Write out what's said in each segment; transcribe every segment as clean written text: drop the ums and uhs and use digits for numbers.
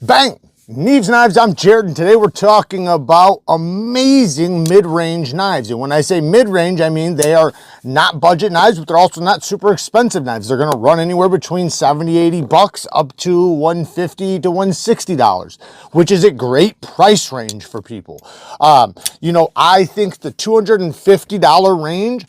Bang! Neeves Knives, I'm Jared, and today we're talking about amazing mid-range knives. And when I say mid-range, I mean they are not budget knives, but they're also not super expensive knives. They're gonna run anywhere between 70, 80 bucks up to $150 to $160, which is a great price range for people. I think the $250 range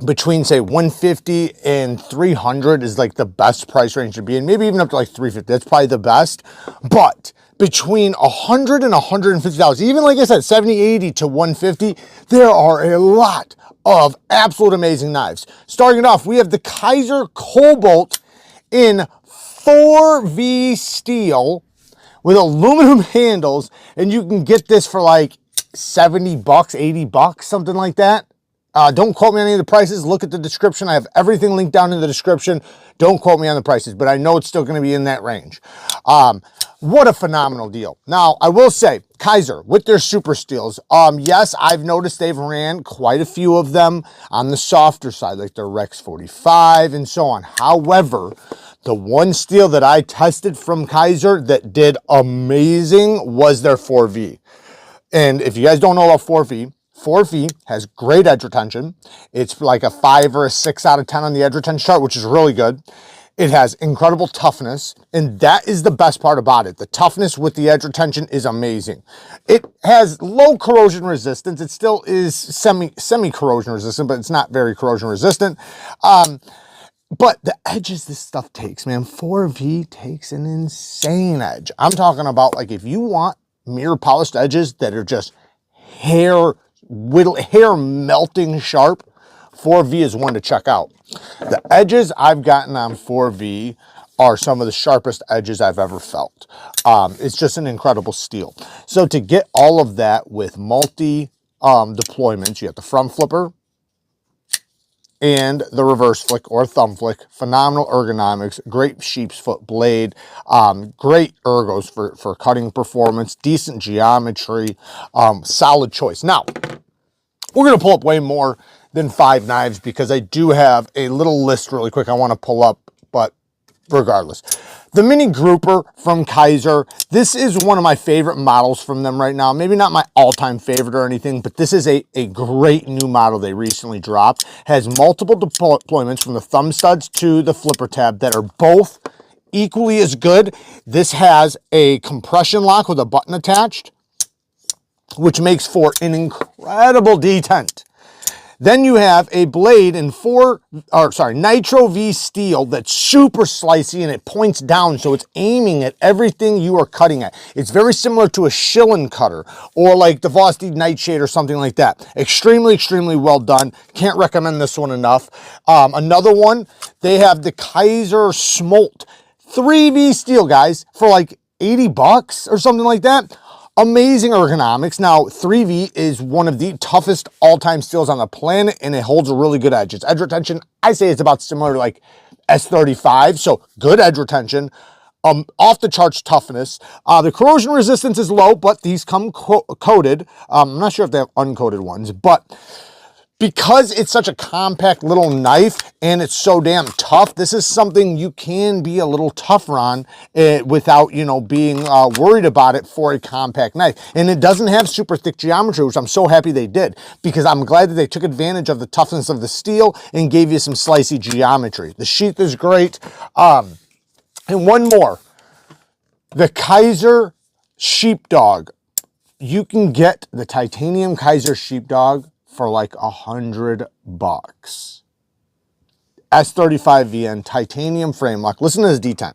between say 150 and 300 is like the best price range to be in, maybe even up to like 350. That's probably the best. But between 100 and $150, even like I said, 70, 80 to 150, there are a lot of absolute amazing knives. Starting off, we have the Kaiser Cobalt in 4V steel with aluminum handles, and you can get this for like 70 bucks, 80 bucks, something like that. Don't quote me on any of the prices. Look at the description. I have everything linked down in the description. Don't quote me on the prices, but I know it's still going to be in that range. What a phenomenal deal. Now, I will say, Kaiser, with their super steels, yes, I've noticed they've ran quite a few of them on the softer side, like their Rex 45 and so on. However, the one steel that I tested from Kaiser that did amazing was their 4V. And if you guys don't know about 4V, 4V has great edge retention. It's like a 5 or a 6 out of 10 on the edge retention chart, which is really good. It has incredible toughness, and that is the best part about it. The toughness with the edge retention is amazing. It has low corrosion resistance. It still is semi-corrosion resistant, but it's not very corrosion resistant. But the edges this stuff takes, man, 4V takes an insane edge. I'm talking about, like, if you want mirror polished edges that are just hair melting sharp, 4V is one to check out. The edges I've gotten on 4V are some of the sharpest edges I've ever felt. It's just an incredible steel. So to get all of that with multi deployments, you have the front flipper and the reverse flick or thumb flick. Phenomenal ergonomics, great sheep's foot blade, great ergos for cutting performance, decent geometry, solid choice. Now, we're going to pull up way more than 5 knives because I do have a little list really quick I want to pull up, but regardless. The Mini Grouper from Kaiser. This is one of my favorite models from them right now. Maybe not my all-time favorite or anything, but this is a great new model they recently dropped. Has multiple deployments from the thumb studs to the flipper tab that are both equally as good. This has a compression lock with a button attached, which makes for an incredible detent. Then you have a blade in Nitro V steel that's super slicey and it points down, so it's aiming at everything you are cutting at. It's very similar to a Schillen cutter or like the Vosti Nightshade or something like that. Extremely, extremely well done. Can't recommend this one enough. Another one, they have the Kaiser Smolt 3V steel, guys, for like 80 bucks or something like that. Amazing ergonomics. Now, 3V is one of the toughest all-time steels on the planet, and it holds a really good edge. Its edge retention, I say it's about similar to like S35, so good edge retention, off the charts toughness. The corrosion resistance is low, but these come coated. I'm not sure if they have uncoated ones, but because it's such a compact little knife and it's so damn tough, this is something you can be a little tougher on without, being worried about it for a compact knife. And it doesn't have super thick geometry, which I'm so happy they did, because I'm glad that they took advantage of the toughness of the steel and gave you some slicey geometry. The sheath is great. And one more, the Kaiser Sheepdog. You can get the titanium Kaiser Sheepdog for like 100 bucks. S35 VN titanium frame lock. Listen to this detent.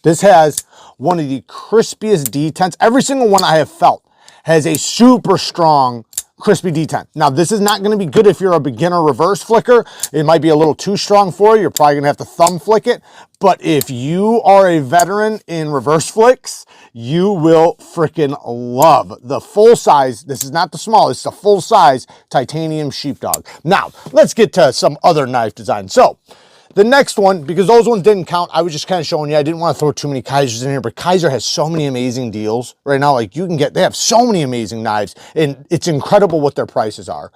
This has one of the crispiest detents. Every single one I have felt has a super strong crispy detent. Now, this is not going to be good if you're a beginner reverse flicker. It might be a little too strong for you. You're probably going to have to thumb flick it. But if you are a veteran in reverse flicks, you will freaking love the full size. This is not the small, it's the full size titanium sheepdog. Now, let's get to some other knife design. So, the next one, because those ones didn't count, I was just kind of showing you. I didn't want to throw too many Kaisers in here, but Kaiser has so many amazing deals right now. Like, they have so many amazing knives, and it's incredible what their prices are.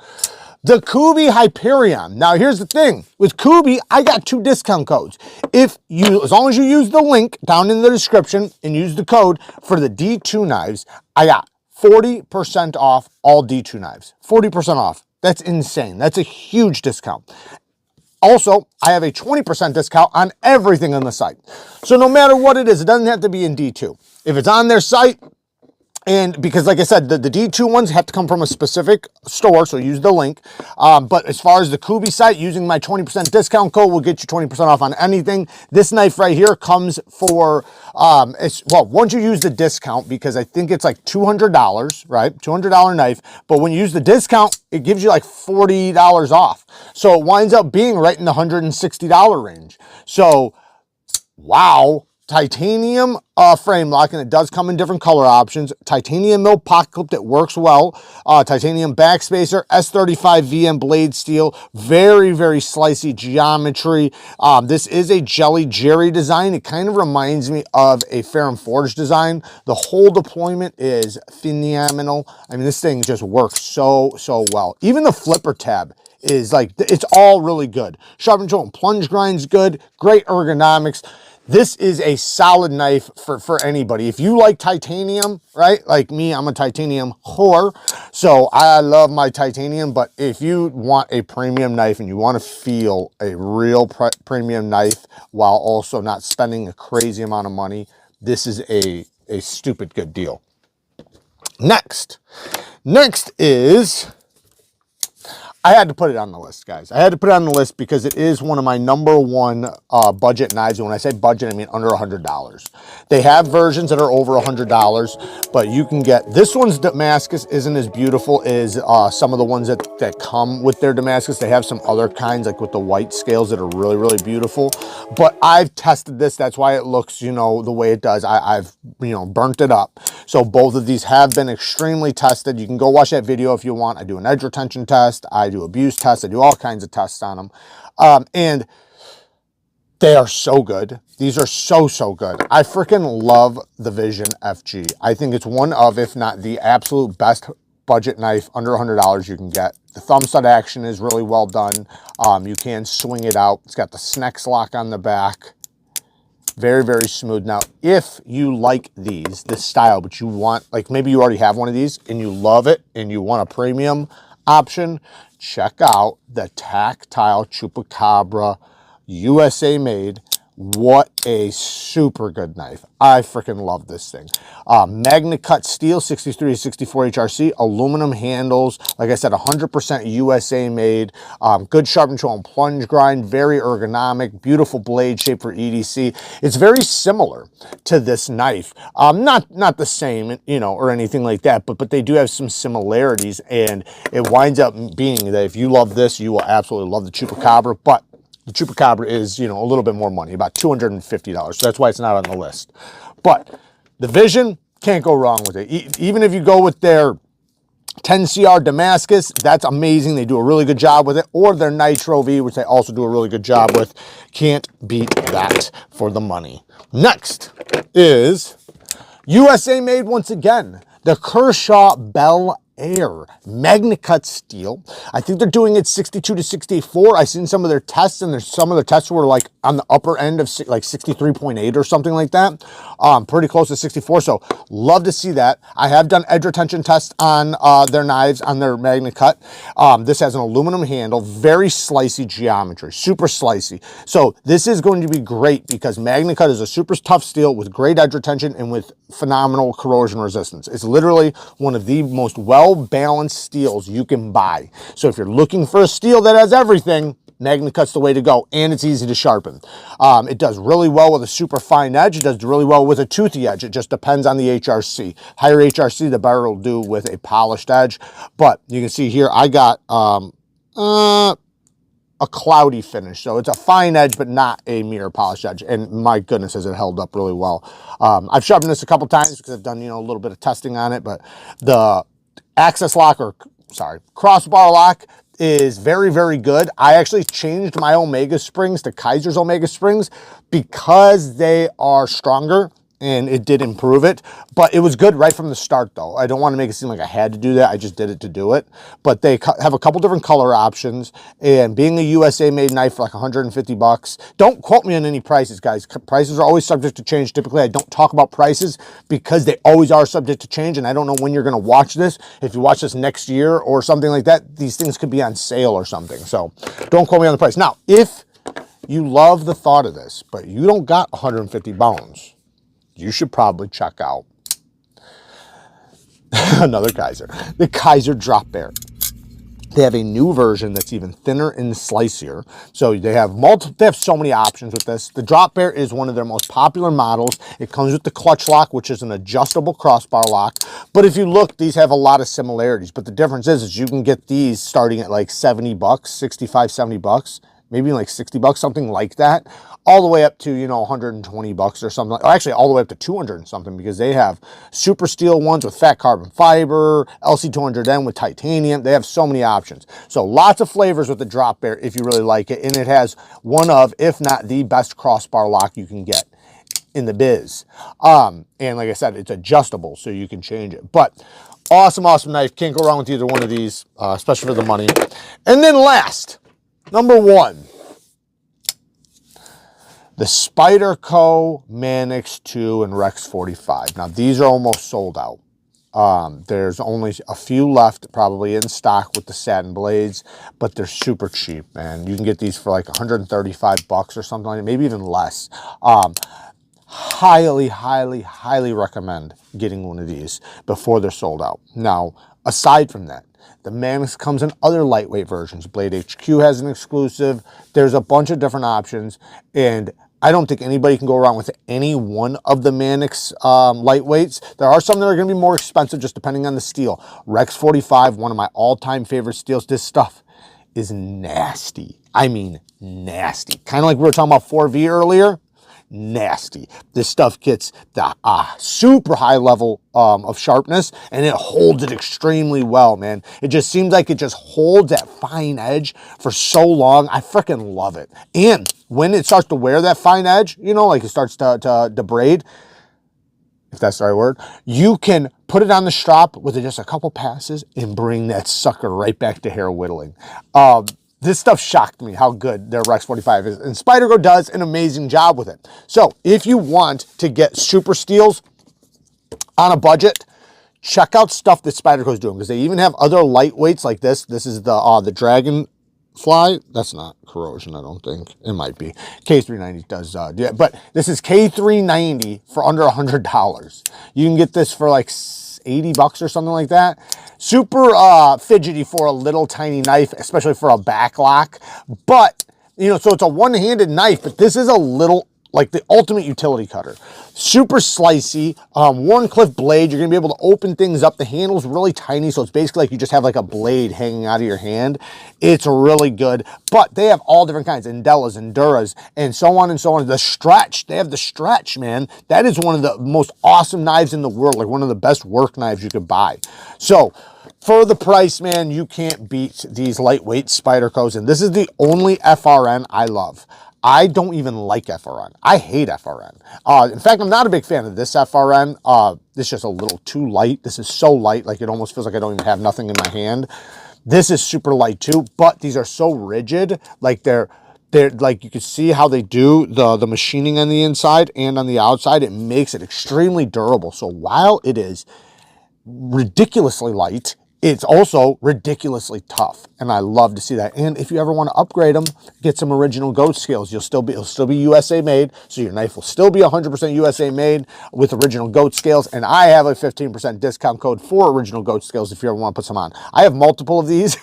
The KUBEY HYPERION. Now, here's the thing. With KUBEY, I got 2 discount codes. As long as you use the link down in the description and use the code for the D2 knives, I got 40% off all D2 knives. 40% off. That's insane. That's a huge discount. Also, I have a 20% discount on everything on the site. So no matter what it is, it doesn't have to be in D2. If it's on their site, and because like I said, the D2 ones have to come from a specific store, so use the link. But as far as the KUBEY site, using my 20% discount code will get you 20% off on anything. This knife right here comes for, well, once you use the discount, because I think it's like $200, right? $200 knife. But when you use the discount, it gives you like $40 off. So it winds up being right in the $160 range. So, wow. Titanium frame lock, and it does come in different color options. Titanium mill pocket clip that works well. Titanium backspacer, S35 VM blade steel. Very, very slicey geometry. This is a jelly jerry design. It kind of reminds me of a Ferrum Forge design. The whole deployment is phenomenal. I mean, this thing just works so well. Even the flipper tab is like, it's all really good. Sharpen tool and plunge grind's good. Great ergonomics. This is a solid knife for anybody. If you like titanium, right? Like me, I'm a titanium whore. So I love my titanium, but if you want a premium knife and you want to feel a real premium knife while also not spending a crazy amount of money, this is a stupid good deal. Next is, I had to put it on the list, guys. I had to put it on the list because it is one of my #1 budget knives. And when I say budget, I mean under $100. They have versions that are over $100, but you can get, this one's Damascus isn't as beautiful as some of the ones that come with their Damascus. They have some other kinds, like with the white scales, that are really, really beautiful. But I've tested this. That's why it looks, you know, the way it does. I've, you know, burnt it up. So both of these have been extremely tested. You can go watch that video if you want. I do an edge retention test. I do abuse tests. I do all kinds of tests on them. And they are so good. These are so good. I freaking love the Vision FG. I think it's one of, if not the absolute best budget knife under $100 you can get. The thumb stud action is really well done. You can swing it out. It's got the Snex lock on the back. Very, very smooth. Now, if you like this style, but you want, like maybe you already have one of these and you love it and you want a premium option, check out the Tactile Chupacabra, USA made. What a super good knife. I freaking love this thing. Magna cut steel, 63 to 64 HRC, aluminum handles. Like I said, 100% USA made. Good sharpen tool and plunge grind, very ergonomic, beautiful blade shape for EDC. It's very similar to this knife. Not the same, you know, or anything like that, but they do have some similarities, and it winds up being that if you love this, you will absolutely love the Chupacabra. But the Chupacabra is, you know, a little bit more money, about $250. So that's why it's not on the list. But the Vision, can't go wrong with it. Even if you go with their 10CR Damascus, that's amazing. They do a really good job with it. Or their Nitro V, which they also do a really good job with. Can't beat that for the money. Next is USA made once again. The Kershaw Bel Air Magna cut steel. I think they're doing it 62 to 64. I've seen some of their tests, and there's some of their tests were like on the upper end of like 63.8 or something like that. Pretty close to 64. So love to see that. I have done edge retention tests on their knives, on their Magna cut. This has an aluminum handle, very slicey geometry, super slicey. So this is going to be great because Magna cut is a super tough steel with great edge retention and with phenomenal corrosion resistance. It's literally one of the most well-balanced steels you can buy. So if you're looking for a steel that has everything, Magna cut's the way to go, and it's easy to sharpen. It does really well with a super fine edge. It does really well with a toothy edge. It just depends on the HRC. Higher HRC, the better it'll do with a polished edge. But you can see here, I got a cloudy finish. So it's a fine edge, but not a mirror polished edge. And my goodness, has it held up really well. I've sharpened this a couple times because I've done, you know, a little bit of testing on it, but the access lock, or sorry, crossbar lock is very, very good. I actually changed my Omega springs to Kaiser's Omega springs because they are stronger and it did improve it, but it was good right from the start though. I don't want to make it seem like I had to do that. I just did it to do it. But they have a couple different color options, and being a USA made knife for like 150 bucks. Don't quote me on any prices, guys. Prices are always subject to change. Typically, I don't talk about prices because they always are subject to change, and I don't know when you're going to watch this. If you watch this next year or something like that, these things could be on sale or something. So don't quote me on the price. Now, if you love the thought of this, but you don't got 150 bones, you should probably check out another Kaiser, the Kaiser Drop Bear. They have a new version that's even thinner and slicier. So they have so many options with this. The Drop Bear is one of their most popular models. It comes with the clutch lock, which is an adjustable crossbar lock. But if you look, these have a lot of similarities. But the difference is you can get these starting at like 70 bucks, 65, 70 bucks. Maybe like 60 bucks, something like that, all the way up to, you know, 120 bucks or something. Or actually all the way up to 200 and something, because they have super steel ones with fat carbon fiber, LC200N with titanium. They have so many options. So lots of flavors with the Drop Bear if you really like it. And it has one of, if not the best crossbar lock you can get in the biz. And like I said, it's adjustable, so you can change it. But awesome, awesome knife. Can't go wrong with either one of these, especially for the money. And then last, number one, the Spyderco Manix 2 and Rex 45. Now, these are almost sold out. There's only a few left probably in stock with the satin blades, but they're super cheap, man. You can get these for like 135 bucks or something like that, maybe even less. Highly, highly, highly recommend getting one of these before they're sold out. Now, aside from that, the Manix comes in other lightweight versions. Blade HQ has an exclusive. There's a bunch of different options, and I don't think anybody can go wrong with any one of the Manix lightweights. There are some that are going to be more expensive just depending on the steel. Rex 45, one of my all-time favorite steels. This stuff is nasty. I mean nasty. Kind of like we were talking about 4V earlier. Nasty. This stuff gets the super high level of sharpness, and it holds it extremely well, man. It just seems like it just holds that fine edge for so long. I freaking love it. And when it starts to wear that fine edge, you know, like it starts to debride, if that's the right word, you can put it on the strap with just a couple passes and bring that sucker right back to hair whittling. This stuff shocked me how good their Rex 45 is, and Spyderco does an amazing job with it. So if you want to get super steels on a budget, check out stuff that Spyderco is doing, because they even have other lightweights like this. This is the Dragonfly. That's not corrosion, I don't think. It might be. K390 does, yeah, but this is K390 for under $100. You can get this for like 80 bucks or something like that. Super fidgety for a little tiny knife, especially for a back lock. But, you know, so it's a one-handed knife, but this is a little, like the ultimate utility cutter. Super slicey, Warncliffe blade. You're gonna be able to open things up. The handle's really tiny, so it's basically like you just have like a blade hanging out of your hand. It's really good, but they have all different kinds, Endelas, Enduras, and so on and so on. The stretch, they have the stretch, man. That is one of the most awesome knives in the world, like one of the best work knives you could buy. So for the price, man, you can't beat these lightweight Spydercos, and this is the only FRN I love. I don't even like FRN. I hate FRN. In fact, I'm not a big fan of this FRN. This is just a little too light. This is so light, like it almost feels like I don't even have nothing in my hand. This is super light too, but these are so rigid. Like they're like, you can see how they do the machining on the inside and on the outside. It makes it extremely durable. So while it is ridiculously light, it's also ridiculously tough, and I love to see that. And if you ever want to upgrade them, get some original goat scales. It'll still be USA made, so your knife will still be 100% USA made with original goat scales. And I have a 15% discount code for original goat scales if you ever want to put some on. I have multiple of these.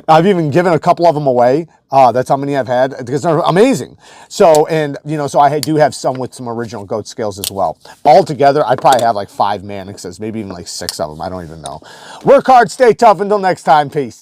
I've even given a couple of them away. That's how many I've had, because they're amazing. So, and you know, so I do have some with some original goat scales as well. Altogether, I probably have like 5 Manixes, maybe even like 6 of them. I don't even know. Work hard, stay tough. Until next time, peace.